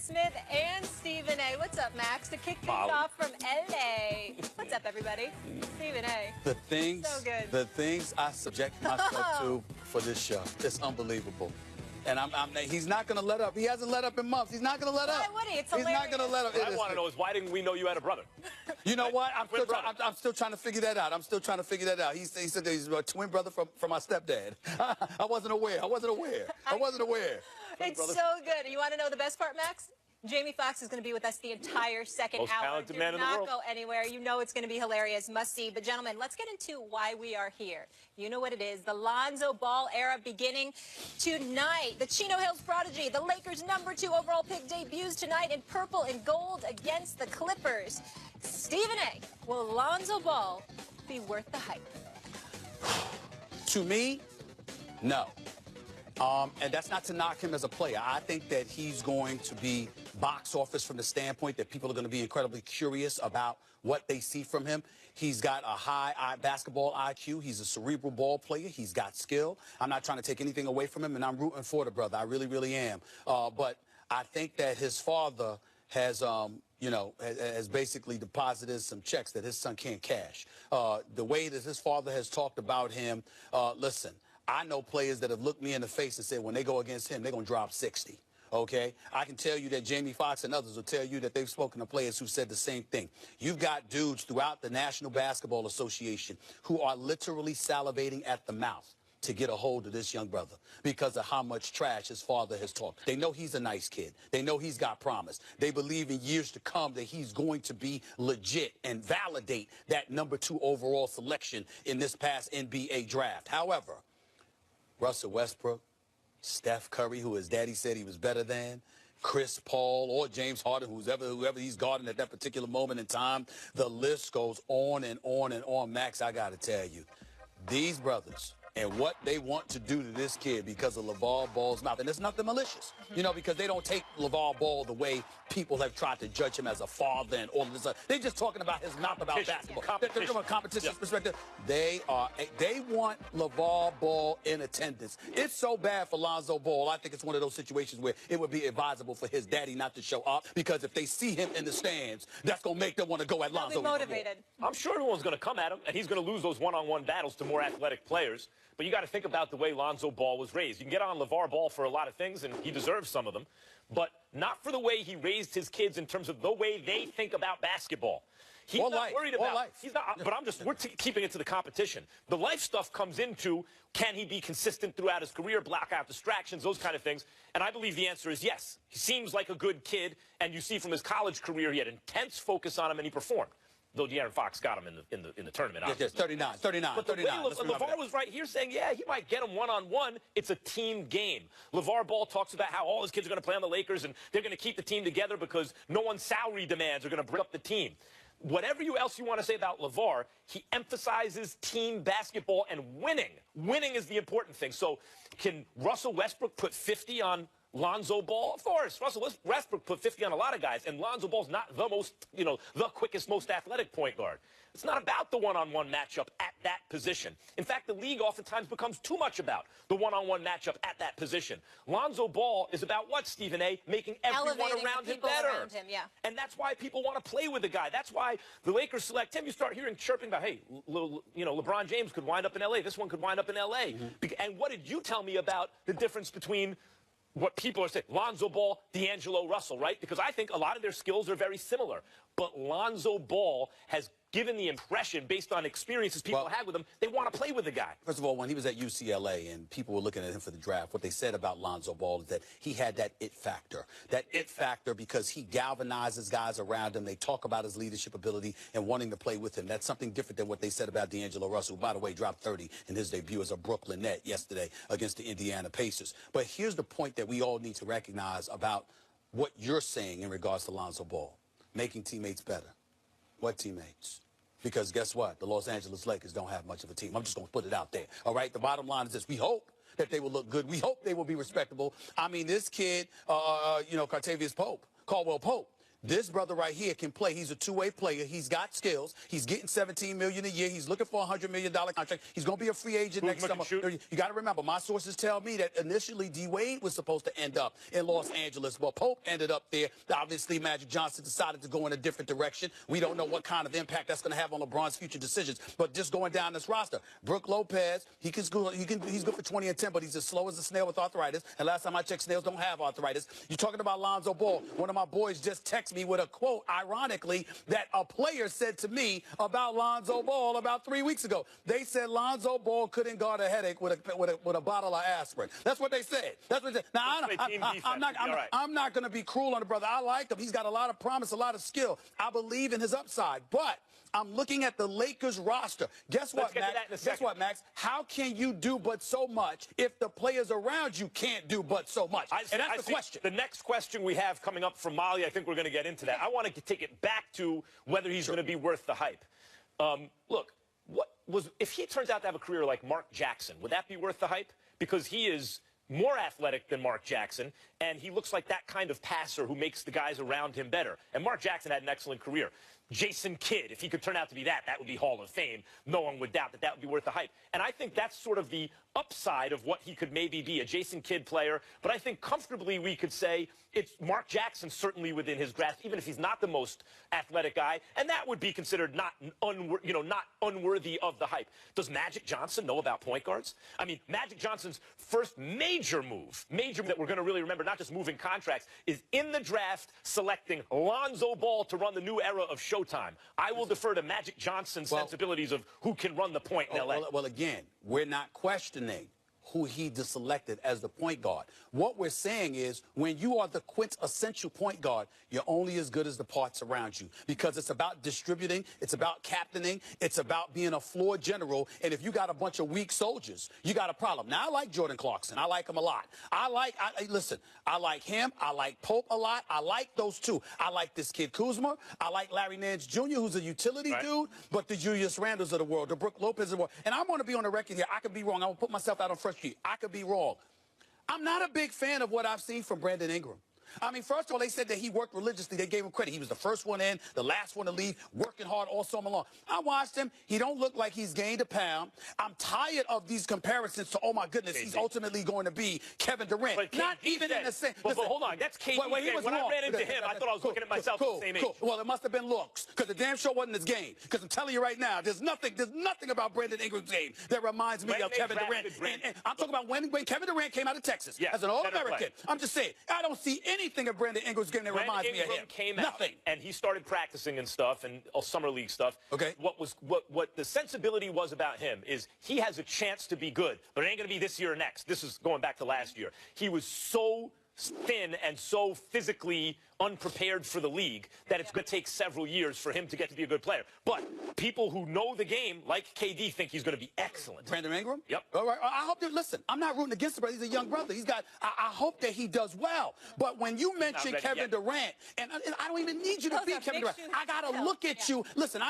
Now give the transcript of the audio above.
Smith and Stephen A. What's up, Max? To kick things off from LA. What's up, everybody? Stephen A. The things, so good. The things I subject myself to for this show. It's unbelievable. And he's not going to let up. He hasn't let up in months. He's not going to let up. Why would he? It's hilarious. He's not going to let up. What I want to know is why didn't we know you had a brother? You know what? I'm still trying to figure that out. He said he's a twin brother from my stepdad. I wasn't aware. It's so good. You want to know the best part, Max? Jamie Foxx is going to be with us the entire second Most hour. talented man in the world. Go anywhere. You know it's going to be hilarious. Must see. But gentlemen, let's get into why we are here. You know what it is. The Lonzo Ball era beginning tonight. The Chino Hills prodigy, the Lakers' #2 overall pick, debuts tonight in purple and gold against the Clippers. Stephen A., will Lonzo Ball be worth the hype? To me, no. And that's not to knock him as a player. I think that he's going to be box office from the standpoint that people are going to be incredibly curious about what they see from him. He's got a high basketball IQ. He's a cerebral ball player. He's got skill. I'm not trying to take anything away from him, and I'm rooting for the brother. I really, really am. But I think that his father has has basically deposited some checks that his son can't cash. The way that his father has talked about him, listen, I know players that have looked me in the face and said when they go against him, they're going to drop 60. Okay? I can tell you that Jamie Foxx and others will tell you that they've spoken to players who said the same thing. You've got dudes throughout the National Basketball Association who are literally salivating at the mouth to get a hold of this young brother because of how much trash his father has talked. They know he's a nice kid. They know he's got promise. They believe in years to come that he's going to be legit and validate that #2 overall selection in this past NBA draft. However, Russell Westbrook, Steph Curry, who his daddy said he was better than, Chris Paul, or James Harden, whoever he's guarding at that particular moment in time, the list goes on and on and on. Max, I got to tell you, these brothers and what they want to do to this kid because of LeVar Ball's mouth. And it's nothing malicious, because they don't take LeVar Ball the way people have tried to judge him as a father and all of this. They're just talking about his mouth about basketball. They're from a competition perspective. They want LeVar Ball in attendance. It's so bad for Lonzo Ball. I think it's one of those situations where it would be advisable for his daddy not to show up because if they see him in the stands, that's going to make them want to go at Lonzo. They'll be motivated. I'm sure everyone's going to come at him, and he's going to lose those one-on-one battles to more athletic players. But you got to think about the way Lonzo Ball was raised. You can get on LeVar Ball for a lot of things, and he deserves some of them, but not for the way he raised his kids in terms of the way they think about basketball. He's not worried about life. He's not, but we're keeping it to the competition. The life stuff comes into, can he be consistent throughout his career, block out distractions, those kind of things. And I believe the answer is yes. He seems like a good kid, and you see from his college career, he had intense focus on him, and he performed. Though De'Aaron Fox got him in the tournament. Yes, 39. But LeVar was right here saying, yeah, he might get him one-on-one. It's a team game. LeVar Ball talks about how all his kids are going to play on the Lakers and they're going to keep the team together because no one's salary demands are going to break up the team. Whatever else you want to say about LeVar, he emphasizes team basketball and winning. Winning is the important thing. So can Russell Westbrook put 50 on Lonzo Ball? Of course. Russell Westbrook put 50 on a lot of guys, and Lonzo Ball's not the most, the quickest, most athletic point guard. It's not about the one-on-one matchup at that position. In fact, the league oftentimes becomes too much about the one-on-one matchup at that position. Lonzo Ball is about what, Stephen A? Making everyone around him better. And that's why people want to play with the guy. That's why the Lakers select him. You start hearing chirping about, hey, LeBron James could wind up in L.A. This one could wind up in L.A. And what did you tell me about the difference between what people are saying, Lonzo Ball, D'Angelo Russell, right? Because I think a lot of their skills are very similar. But Lonzo Ball has given the impression, based on experiences people had with him, they want to play with the guy. First of all, when he was at UCLA and people were looking at him for the draft, what they said about Lonzo Ball is that he had that it factor. That it factor because he galvanizes guys around him. They talk about his leadership ability and wanting to play with him. That's something different than what they said about D'Angelo Russell, who, by the way, dropped 30 in his debut as a Brooklyn Net yesterday against the Indiana Pacers. But here's the point that we all need to recognize about what you're saying in regards to Lonzo Ball. Making teammates better. What teammates? Because guess what? The Los Angeles Lakers don't have much of a team. I'm just going to put it out there. All right? The bottom line is this. We hope that they will look good. We hope they will be respectable. I mean, this kid, Caldwell Pope, This brother right here can play. He's a two-way player. He's got skills. He's getting $17 million a year. He's looking for a $100 million contract. He's going to be a free agent next summer. You got to remember, my sources tell me that initially D-Wade was supposed to end up in Los Angeles, but Pope ended up there. Obviously, Magic Johnson decided to go in a different direction. We don't know what kind of impact that's going to have on LeBron's future decisions. But just going down this roster, Brook Lopez, he's good for 20 and 10, but he's as slow as a snail with arthritis. And last time I checked, snails don't have arthritis. You're talking about Lonzo Ball. One of my boys just texted me with a quote, ironically, that a player said to me about Lonzo Ball about 3 weeks ago. They said Lonzo Ball couldn't guard a headache with a bottle of aspirin. That's what they said. That's what they said. Now, I'm not going to be cruel on the brother. I like him. He's got a lot of promise, a lot of skill. I believe in his upside. But I'm looking at the Lakers roster. Guess what, Max? Guess what, Max? How can you do but so much if the players around you can't do but so much? And that's the question. The next question we have coming up from Molly, I think we're going to get into that. I want to take it back to whether he's going to be worth the hype. Look, if he turns out to have a career like Mark Jackson, would that be worth the hype? Because he is more athletic than Mark Jackson, and he looks like that kind of passer who makes the guys around him better. And Mark Jackson had an excellent career. Jason Kidd, if he could turn out to be that would be Hall of Fame. No one would doubt that would be worth the hype. And I think that's sort of the upside of what he could maybe be, a Jason Kidd player. But I think comfortably we could say it's Mark Jackson certainly within his grasp, even if he's not the most athletic guy. And that would be considered not unworthy of the hype. Does Magic Johnson know about point guards? I mean, Magic Johnson's first major move that we're going to really remember, not just moving contracts, is in the draft selecting Lonzo Ball to run the new era of Showtime. I will defer to Magic Johnson's sensibilities of who can run the point in L.A. Well, again, we're not questioning who he selected as the point guard. What we're saying is when you are the quintessential point guard, you're only as good as the parts around you, because it's about distributing, it's about captaining, it's about being a floor general. And if you got a bunch of weak soldiers, you got a problem. Now, I like Jordan Clarkson. I like him a lot. Listen, I like him. I like Pope a lot. I like those two. I like this kid Kuzma. I like Larry Nance Jr., who's a utility dude, but the Julius Randles of the world, the Brook Lopez of the world. And I want to be on the record here. I could be wrong. I will put myself out on fresh sheet. I could be wrong. I'm not a big fan of what I've seen from Brandon Ingram. I mean, first of all, they said that he worked religiously. They gave him credit. He was the first one in, the last one to leave, working hard all summer long. I watched him. He don't look like he's gained a pound. I'm tired of these comparisons to, oh, my goodness, he's ultimately going to be Kevin Durant. But not even in the same. But hold on. That's KD. When I ran into him, I thought I was looking at myself at the same age. Well, it must have been looks, because the damn show wasn't his game. Because I'm telling you right now, there's nothing about Brandon Ingram's game that reminds me of Kevin Durant. And I'm talking about when Kevin Durant came out of Texas as an All-American. I'm just saying, I don't see anything of Brandon Ingram's game that reminds me of him. Came Nothing. Out, and he started practicing and stuff, and summer league stuff. Okay. What the sensibility was about him is he has a chance to be good, but it ain't going to be this year or next. This is going back to last year. He was so thin and so physically unprepared for the league that it's going to take several years for him to get to be a good player. But people who know the game, like KD, think he's going to be excellent. Brandon Ingram? Yep. All right. I hope that, listen, I'm not rooting against him, but he's a young brother. I hope that he does well. But when you mention Kevin Durant, and I don't even need you to be Kevin Durant, I got to look at you. Listen,